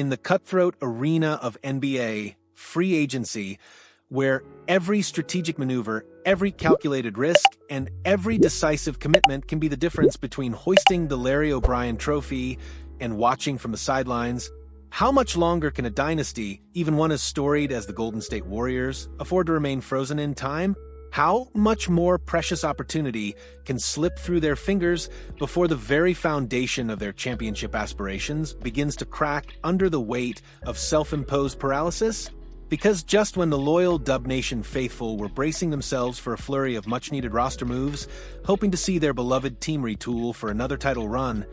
in the cutthroat arena of NBA free agency, where every strategic maneuver, every calculated risk, and every decisive commitment can be the difference between hoisting the Larry O'Brien trophy and watching from the sidelines, how much longer can a dynasty, even one as storied as the Golden State Warriors, afford to remain frozen in time? How much more precious opportunity can slip through their fingers before the very foundation of their championship aspirations begins to crack under the weight of self-imposed paralysis? Because just when the loyal Dub Nation faithful were bracing themselves for a flurry of much-needed roster moves, hoping to see their beloved team retool for another title run,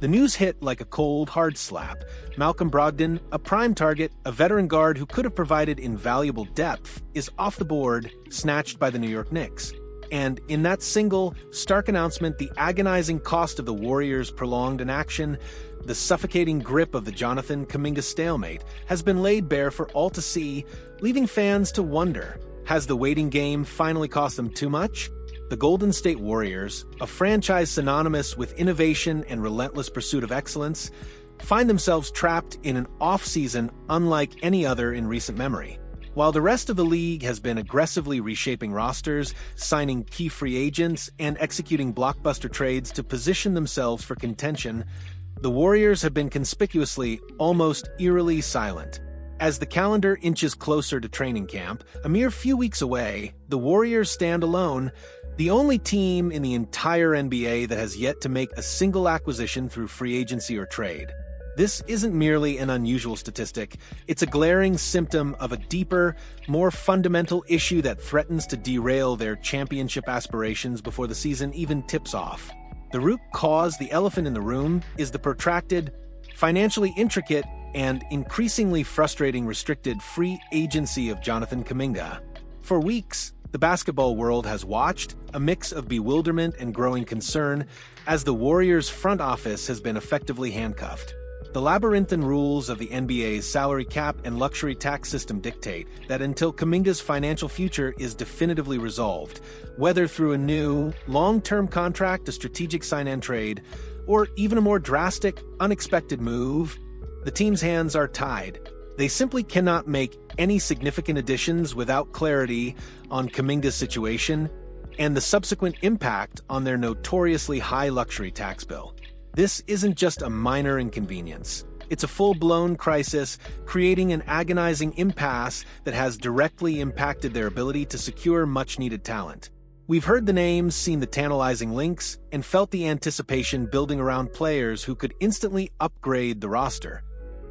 the news hit like a cold, hard slap. Malcolm Brogdon, a prime target, a veteran guard who could have provided invaluable depth, is off the board, snatched by the New York Knicks. And in that single, stark announcement, the agonizing cost of the Warriors' prolonged inaction, the suffocating grip of the Jonathan Kuminga stalemate, has been laid bare for all to see, leaving fans to wonder, has the waiting game finally cost them too much? The Golden State Warriors, a franchise synonymous with innovation and relentless pursuit of excellence, find themselves trapped in an off-season unlike any other in recent memory. While the rest of the league has been aggressively reshaping rosters, signing key free agents, and executing blockbuster trades to position themselves for contention, the Warriors have been conspicuously, almost eerily silent. As the calendar inches closer to training camp, a mere few weeks away, the Warriors stand alone, the only team in the entire NBA that has yet to make a single acquisition through free agency or trade. This isn't merely an unusual statistic, it's a glaring symptom of a deeper, more fundamental issue that threatens to derail their championship aspirations before the season even tips off. The root cause, the elephant in the room, is the protracted, financially intricate, and increasingly frustrating restricted free agency of Jonathan Kuminga. For weeks, the basketball world has watched, a mix of bewilderment and growing concern, as the Warriors' front office has been effectively handcuffed. The labyrinthine rules of the NBA's salary cap and luxury tax system dictate that until Kaminga's financial future is definitively resolved, whether through a new, long-term contract, a strategic sign-and trade, or even a more drastic, unexpected move, the team's hands are tied. They simply cannot make any significant additions without clarity on Kaminga's situation and the subsequent impact on their notoriously high luxury tax bill. This isn't just a minor inconvenience. It's a full-blown crisis, creating an agonizing impasse that has directly impacted their ability to secure much-needed talent. We've heard the names, seen the tantalizing links, and felt the anticipation building around players who could instantly upgrade the roster.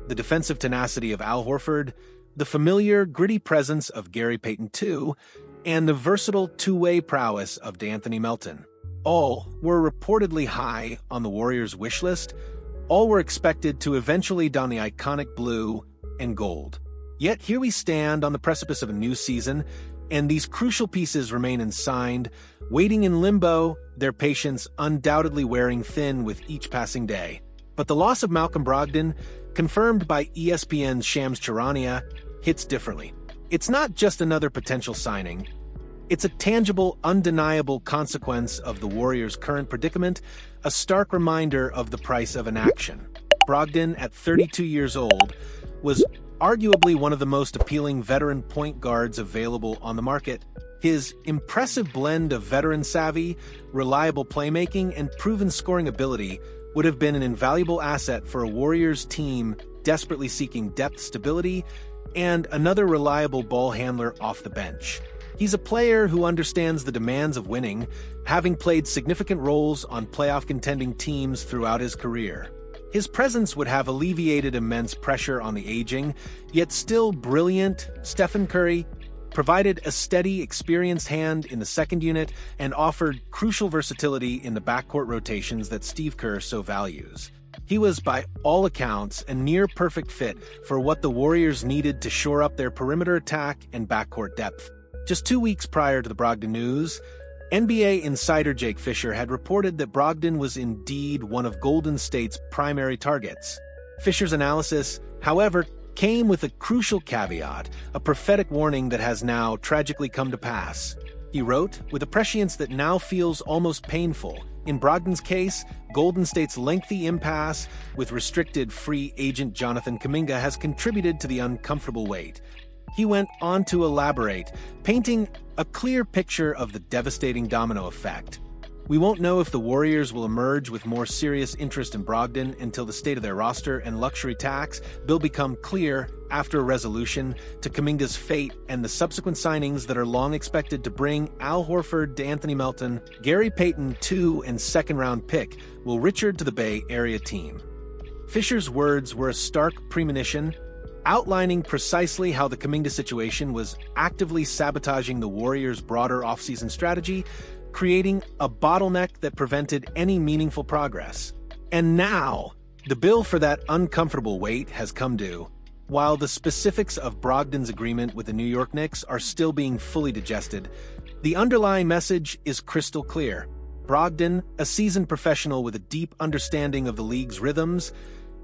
The defensive tenacity of Al Horford, the familiar, gritty presence of Gary Payton II, and the versatile two-way prowess of D'Anthony Melton. All were reportedly high on the Warriors' wish list. All were expected to eventually don the iconic blue and gold. Yet here we stand on the precipice of a new season, and these crucial pieces remain unsigned, waiting in limbo, their patience undoubtedly wearing thin with each passing day. But the loss of Malcolm Brogdon, confirmed by ESPN's Shams Charania, hits differently. It's not just another potential signing. It's a tangible, undeniable consequence of the Warriors' current predicament, a stark reminder of the price of inaction. Brogdon, at 32 years old, was arguably one of the most appealing veteran point guards available on the market. His impressive blend of veteran savvy, reliable playmaking, and proven scoring ability would have been an invaluable asset for a Warriors team desperately seeking depth, stability, and another reliable ball handler off the bench. He's a player who understands the demands of winning, having played significant roles on playoff contending teams throughout his career. His presence would have alleviated immense pressure on the aging, yet still brilliant Stephen Curry, provided a steady, experienced hand in the second unit, and offered crucial versatility in the backcourt rotations that Steve Kerr so values. He was, by all accounts, a near-perfect fit for what the Warriors needed to shore up their perimeter attack and backcourt depth. Just 2 weeks prior to the Brogdon news, NBA insider Jake Fisher had reported that Brogdon was indeed one of Golden State's primary targets. Fisher's analysis, however, came with a crucial caveat, a prophetic warning that has now tragically come to pass. He wrote, with a prescience that now feels almost painful. In Brogdon's case, Golden State's lengthy impasse with restricted free agent Jonathan Kuminga has contributed to the uncomfortable wait. He went on to elaborate, painting a clear picture of the devastating domino effect. We won't know if the Warriors will emerge with more serious interest in Brogdon until the state of their roster and luxury tax will become clear after a resolution to Kaminga's fate and the subsequent signings that are long expected to bring Al Horford, Anthony Melton, Gary Payton II, and second-round pick Will Richard to the Bay Area team. Fisher's words were a stark premonition, outlining precisely how the Kaminga situation was actively sabotaging the Warriors' broader offseason strategy, creating a bottleneck that prevented any meaningful progress. And now, the bill for that uncomfortable wait has come due. While the specifics of Brogdon's agreement with the New York Knicks are still being fully digested, the underlying message is crystal clear. Brogdon, a seasoned professional with a deep understanding of the league's rhythms,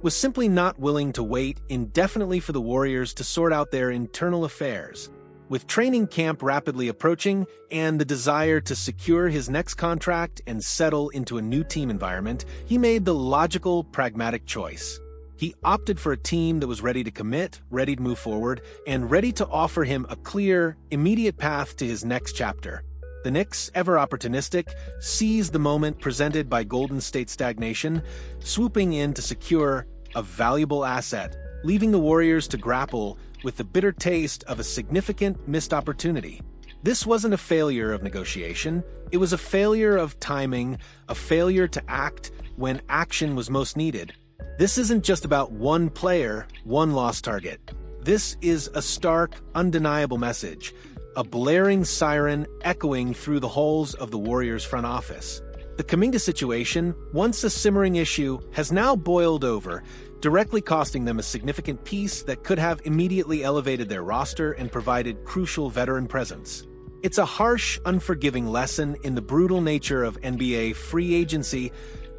was simply not willing to wait indefinitely for the Warriors to sort out their internal affairs. With training camp rapidly approaching and the desire to secure his next contract and settle into a new team environment, he made the logical, pragmatic choice. He opted for a team that was ready to commit, ready to move forward, and ready to offer him a clear, immediate path to his next chapter. The Knicks, ever opportunistic, seized the moment presented by Golden State's stagnation, swooping in to secure a valuable asset, leaving the Warriors to grapple with the bitter taste of a significant missed opportunity. This wasn't a failure of negotiation, it was a failure of timing, a failure to act when action was most needed. This isn't just about one player, one lost target. This is a stark, undeniable message, a blaring siren echoing through the halls of the Warriors' front office. The Kaminga situation, once a simmering issue, has now boiled over, directly costing them a significant piece that could have immediately elevated their roster and provided crucial veteran presence. It's a harsh, unforgiving lesson in the brutal nature of NBA free agency,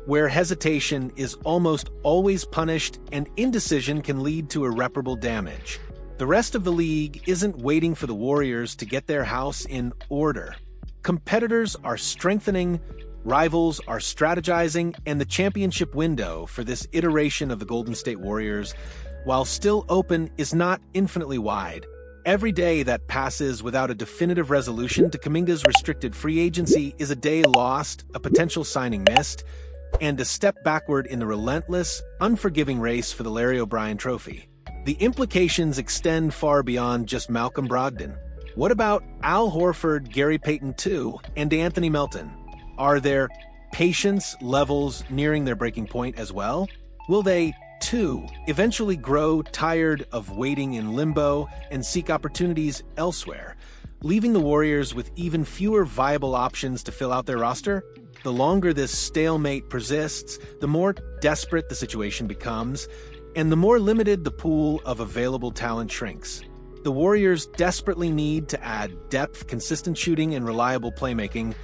where hesitation is almost always punished and indecision can lead to irreparable damage. The rest of the league isn't waiting for the Warriors to get their house in order. Competitors are strengthening, rivals are strategizing, and the championship window for this iteration of the Golden State Warriors, while still open, is not infinitely wide. Every day that passes without a definitive resolution to Kaminga's restricted free agency is a day lost, a potential signing missed, and a step backward in the relentless, unforgiving race for the Larry O'Brien Trophy. The implications extend far beyond just Malcolm Brogdon. What about Al Horford, Gary Payton II, and Anthony Melton? Are their patience levels nearing their breaking point as well? Will they, too, eventually grow tired of waiting in limbo and seek opportunities elsewhere, leaving the Warriors with even fewer viable options to fill out their roster? The longer this stalemate persists, the more desperate the situation becomes, and the more limited the pool of available talent shrinks. The Warriors desperately need to add depth, consistent shooting, and reliable playmaking,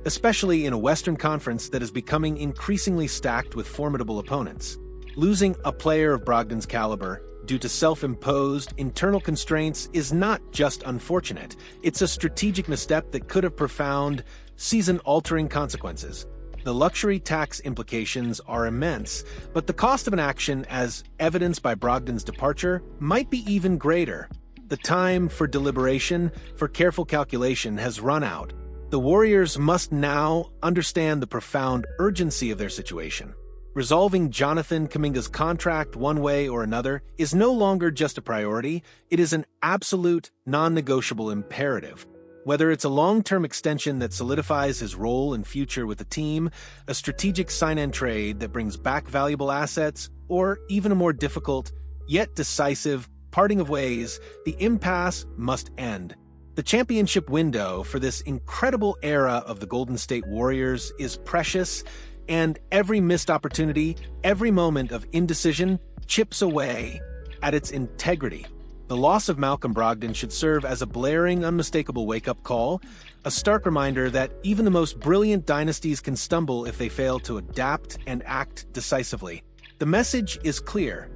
especially in a Western Conference that is becoming increasingly stacked with formidable opponents. Losing a player of Brogdon's caliber due to self-imposed internal constraints is not just unfortunate, it's a strategic misstep that could have profound, season-altering consequences. The luxury tax implications are immense, but the cost of inaction, as evidenced by Brogdon's departure, might be even greater. The time for deliberation, for careful calculation, has run out. The Warriors must now understand the profound urgency of their situation. Resolving Jonathan Kuminga's contract one way or another is no longer just a priority, it is an absolute, non-negotiable imperative. Whether it's a long-term extension that solidifies his role and future with the team, a strategic sign-and trade that brings back valuable assets, or even a more difficult, yet decisive, parting of ways, the impasse must end. The championship window for this incredible era of the Golden State Warriors is precious, and every missed opportunity, every moment of indecision, chips away at its integrity. The loss of Malcolm Brogdon should serve as a blaring, unmistakable wake-up call, a stark reminder that even the most brilliant dynasties can stumble if they fail to adapt and act decisively. The message is clear.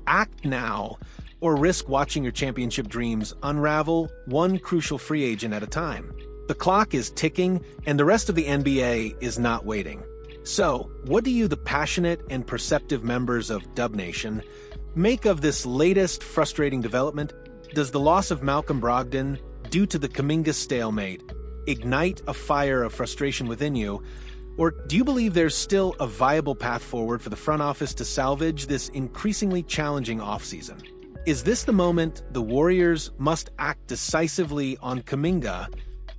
Act now, or risk watching your championship dreams unravel one crucial free agent at a time. The clock is ticking, and the rest of the NBA is not waiting. So, what do you, the passionate and perceptive members of Dub Nation, make of this latest frustrating development? Does the loss of Malcolm Brogdon, due to the Kaminga stalemate, ignite a fire of frustration within you? Or do you believe there's still a viable path forward for the front office to salvage this increasingly challenging offseason? Is this the moment the Warriors must act decisively on Kaminga?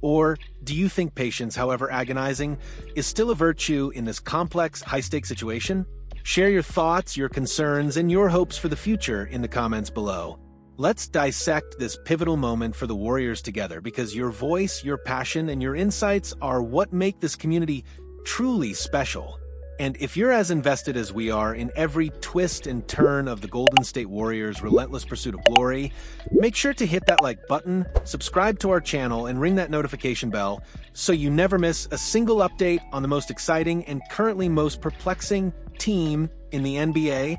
Or do you think patience, however agonizing, is still a virtue in this complex, high-stakes situation? Share your thoughts, your concerns, and your hopes for the future in the comments below. Let's dissect this pivotal moment for the Warriors together, because your voice, your passion, and your insights are what make this community truly special. And if you're as invested as we are in every twist and turn of the Golden State Warriors' relentless pursuit of glory, make sure to hit that like button, subscribe to our channel, and ring that notification bell so you never miss a single update on the most exciting and currently most perplexing team in the NBA.